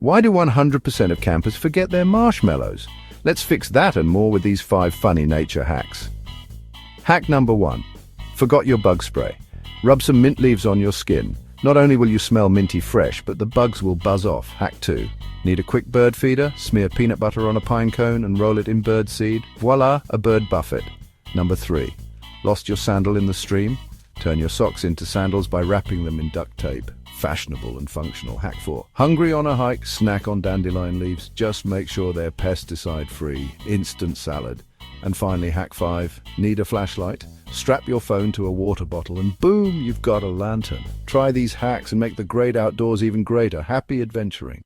Why do 100% of campers forget their marshmallows? Let's fix that and more with these 5 funny nature hacks. Hack number 1. Forgot your bug spray. Rub some mint leaves on your skin. Not only will you smell minty fresh, but the bugs will buzz off. Hack 2. Need a quick bird feeder? Smear peanut butter on a pine cone and roll it in bird seed. Voila, a bird buffet. Number 3. Lost your sandal in the stream? Turn your socks into sandals by wrapping them in duct tape. Fashionable and functional. Hack 4. Hungry on a hike? Snack on dandelion leaves. Just make sure they're pesticide-free. Instant salad. And finally, hack 5. Need a flashlight? Strap your phone to a water bottle and boom, you've got a lantern. Try these hacks and make the great outdoors even greater. Happy adventuring.